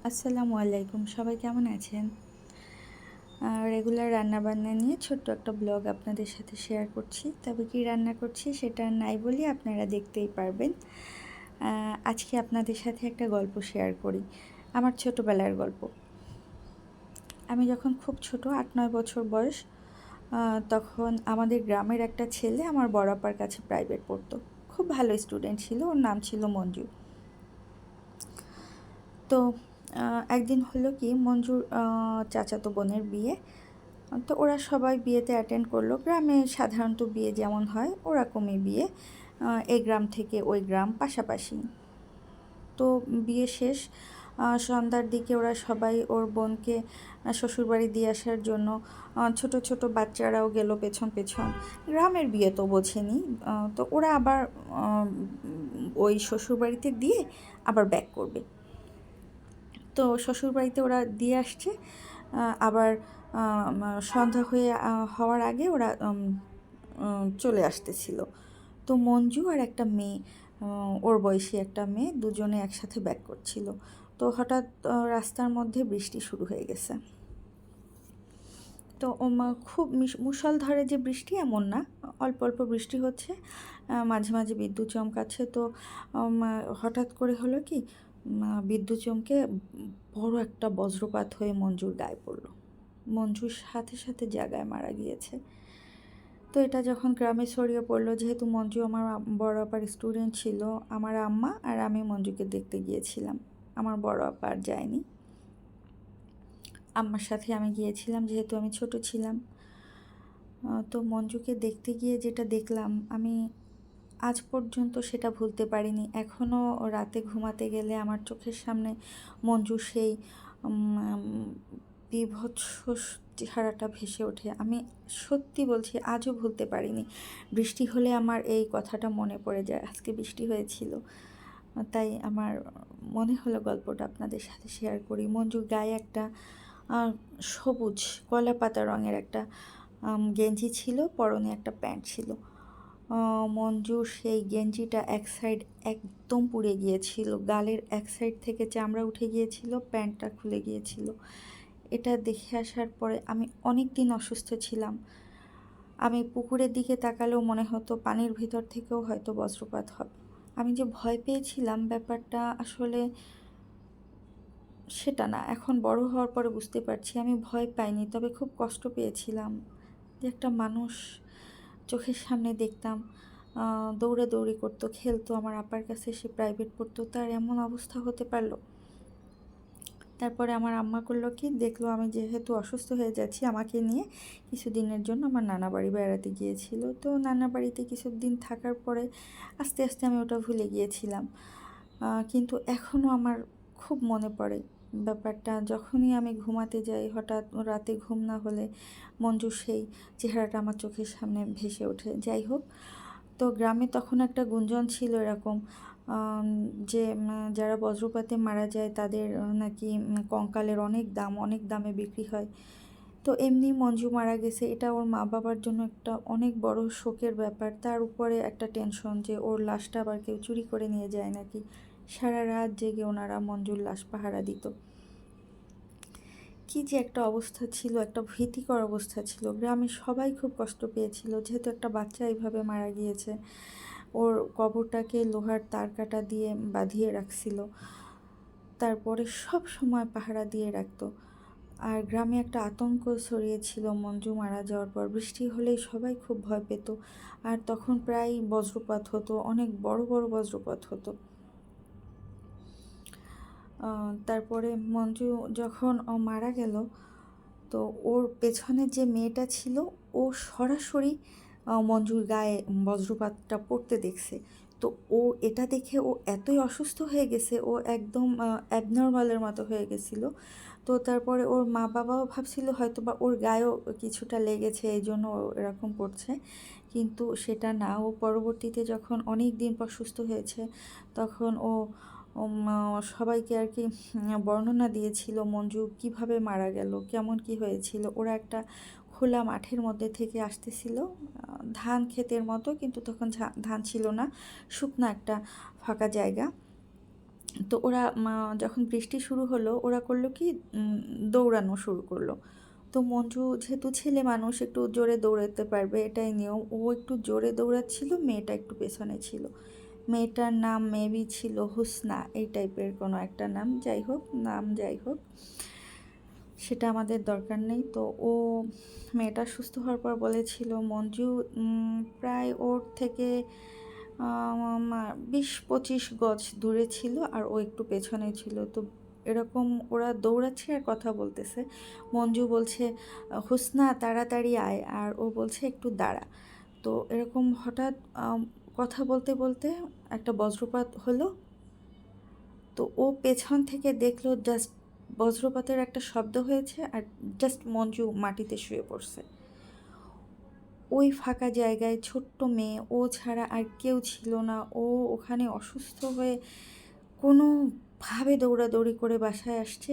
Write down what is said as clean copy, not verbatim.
আসসালামু আলাইকুম, সবাই কেমন আছেন? রেগুলার রান্নাবান্না নিয়ে ছোট্ট একটা ব্লগ আপনাদের সাথে শেয়ার করছি। তবে কি রান্না করছি সেটা আর নাই বলি, আপনারা দেখতেই পারবেন। আজকে আপনাদের সাথে একটা গল্প শেয়ার করি, আমার ছোটোবেলার গল্প। আমি যখন খুব ছোট, 8-9 বছর বয়স, তখন আমাদের গ্রামের একটা ছেলে আমার বড় আপার কাছে প্রাইভেট পড়তো। খুব ভালো স্টুডেন্ট ছিল, ওর নাম ছিল মঞ্জু। তো একদিন হলো কি, মঞ্জুর চাচাতো বোনের বিয়ে। তো ওরা সবাই বিয়েতে অ্যাটেন্ড করলো। গ্রামে সাধারণত বিয়ে যেমন হয় ওরকমই বিয়ে, এই গ্রাম থেকে ওই গ্রাম পাশাপাশি। তো বিয়ে শেষ, সন্ধ্যার দিকে ওরা সবাই ওর বোনকে শ্বশুরবাড়ি দিয়ে আসার জন্য, ছোট ছোট বাচ্চারাও গেল পেছন পেছন। গ্রামের বিয়ে তো বোঝেনি। তো ওরা আবার ওই শ্বশুরবাড়িতে দিয়ে আবার ব্যাক করবে। তো শ্বশুরবাড়িতে ওরা দিয়ে আসছে, আবার সন্ধ্যা হওয়ার আগে ওরা চলে আসতেছিল। তো মঞ্জু আর একটা মেয়ে, ওর বয়সী একটা মেয়ে, দুজনে একসাথে ব্যাক করছিল। তো হঠাৎ রাস্তার মধ্যে বৃষ্টি শুরু হয়ে গেছে। তো খুব মুষলধারে যে বৃষ্টি এমন না, অল্প অল্প বৃষ্টি হচ্ছে, মাঝে মাঝে বিদ্যুৎ চমকাচ্ছে। তো হঠাৎ করে হলো কি, বিদ্যুৎ চমকে বড় একটা বজ্রপাত হয়ে মঞ্জুর গায়ে পড়লো। মঞ্জুর সাথে সাথে জায়গায় মারা গিয়েছে। তো এটা যখন গ্রামে ছড়িয়ে পড়লো, যেহেতু মঞ্জু আমার বড় আপার স্টুডেন্ট ছিল, আমার আম্মা আর আমি মঞ্জুকে দেখতে গিয়েছিলাম। আমার বড় আপা আর যায়নি, আম্মার সাথে আমি গিয়েছিলাম যেহেতু আমি ছোট ছিলাম। তো মঞ্জুকে দেখতে গিয়ে যেটা দেখলাম, আমি আজ পর্যন্ত সেটা ভুলতে পারিনি। এখনও রাতে ঘুমাতে গেলে আমার চোখের সামনে মঞ্জুর সেই বীভৎস চেহারাটা ভেসে ওঠে। আমি সত্যি বলছি, আজও ভুলতে পারিনি। বৃষ্টি হলে আমার এই কথাটা মনে পড়ে যায়, আজকে বৃষ্টি হয়েছিল, তাই আমার মনে হলো গল্পটা আপনাদের সাথে শেয়ার করি। মঞ্জুর গায়ে একটা সবুজ কলা পাতা রঙের একটা গেঞ্জি ছিল, পরনে একটা প্যান্ট ছিল। মঞ্জুর সেই গেঞ্জিটা এক সাইড একদম পুড়ে গিয়েছিল, গালের এক সাইড থেকে চামড়া উঠে গিয়েছিল, প্যান্টটা খুলে গিয়েছিল। এটা দেখে আসার পরে আমি অনেক দিন অসুস্থ ছিলাম। আমি পুকুরের দিকে তাকালেও মনে হতো পানির ভিতর থেকেও হয়তো বজ্রপাত হবে। আমি যে ভয় পেয়েছিলাম, ব্যাপারটা আসলে সেটা না। এখন বড় হওয়ার পরে বুঝতে পারছি আমি ভয় পাইনি, তবে খুব কষ্ট পেয়েছিলাম যে একটা মানুষ চোখের সামনে দেখতাম দৌড়াদৌড়ি করতো, খেলতো, আমার আপার কাছে সে প্রাইভেট পড়তো, তার এমন অবস্থা হতে পারলো। তারপরে আমার আম্মা করলো কি, দেখলো আমি যেহেতু অসুস্থ হয়ে যাচ্ছি, আমাকে নিয়ে কিছুদিনের জন্য আমার নানা বাড়ি বেড়াতে গিয়েছিল। তো নানা বাড়িতে কিছুদিন থাকার পরে আস্তে আস্তে আমি ওটা ভুলে গিয়েছিলাম। কিন্তু এখনও আমার খুব মনে পড়ে ব্যাপারটা। যখনই আমি ঘুমাতে যাই, হঠাৎ রাতে ঘুম না হলে মঞ্জুর সেই চেহারাটা আমার চোখের সামনে ভেসে ওঠে। যাই হোক, তো গ্রামে তখন একটা গুঞ্জন ছিল এরকম, যে যারা বজ্রপাতে মারা যায় তাদের নাকি কঙ্কালের অনেক দাম, অনেক দামে বিক্রি হয়। তো এমনি মঞ্জু মারা গেছে, এটা ওর মা বাবার জন্য একটা অনেক বড় শোকের ব্যাপার। তার উপরে একটা টেনশন যে ওর লাশটা আবার কেউ চুরি করে নিয়ে যায় নাকি। সারা রাত জেগে ওনারা মঞ্জুর লাশ পাহারা দিত। কি যে একটা অবস্থা ছিল, একটা ভীতিকর অবস্থা ছিল। গ্রামের সবাই খুব কষ্ট পেয়েছিল, যেহেতু একটা বাচ্চা এইভাবে মারা গিয়েছে। ওর কবরটাকে লোহার তার কাটা দিয়ে বাঁধিয়ে রাখছিল, তারপরে সব সময় পাহারা দিয়ে রাখতো। আর গ্রামে একটা আতঙ্ক ছড়িয়েছিল মঞ্জু মারা যাওয়ার পর। বৃষ্টি হলেই সবাই খুব ভয় পেত, আর তখন প্রায় বজ্রপাত হতো, অনেক বড় বড় বজ্রপাত হতো। তারপরে মঞ্জু যখন মারা গেল, তো ওর পেছনে যে মেয়েটা ছিল, ও সরাসরি মঞ্জুর গায়ে বজ্রপাতটা পড়তে দেখছে। তো ও এটা দেখে ও এতই অসুস্থ হয়ে গেছে, ও একদম অ্যাবনর্মালের মতো হয়ে গেছিলো। তো তারপরে ওর মা বাবাও ভাবছিল হয়তো বা ওর গায়েও কিছুটা লেগেছে, এই জন্য ও এরকম করছে। কিন্তু সেটা না। ও পরবর্তীতে যখন অনেক দিন পর সুস্থ হয়েছে, তখন ও সবাইকে আর কি বর্ণনা দিয়েছিল মঞ্জু কিভাবে মারা গেল, কেমন কি হয়েছিল। ওরা একটা খোলা মাঠের মধ্যে থেকে আসতেছিল, ধান ক্ষেতের মতো, কিন্তু তখন ধান ছিল না, শুকনো একটা ফাঁকা জায়গা। তো ওরা যখন বৃষ্টি শুরু হলো ওরা করলো কি দৌড়ানো শুরু করলো। তো মঞ্জু যেহেতু ছেলে মানুষ একটু জোরে দৌড়াতে পারবে এটাই নিয়ম। ও একটু জোরে দৌড়াচ্ছিল, মেয়েটা একটু পেছনে ছিল। মেয়েটার নাম মেবি ছিল হুসনা, এই টাইপের কোনো একটা নাম, যাই হোক নাম যাই হোক সেটা আমাদের দরকার নেই। তো ও মেয়েটা সুস্থ হওয়ার পর বলেছিল মঞ্জু প্রায় ওর থেকে 20-25 গজ দূরে ছিল আর ও একটু পেছনে ছিল। তো এরকম ওরা দৌড়াচ্ছে আর কথা বলতেছে। মঞ্জু বলছে হুসনা তাড়াতাড়ি আয়, আর ও বলছে একটু দাঁড়া। তো এরকম হঠাৎ কথা বলতে বলতে একটা বজ্রপাত হলো। তো ও পেছন থেকে দেখলো জাস্ট বজ্রপাতের একটা শব্দ হয়েছে আর জাস্ট মঞ্জু মাটিতে শুয়ে পড়ছে। ওই ফাঁকা জায়গায় ছোট্ট মেয়ে, ও ছাড়া আর কেউ ছিল না। ও ওখানে অসুস্থ হয়ে কোনোভাবে দৌড়াদৌড়ি করে বাসায় আসছে।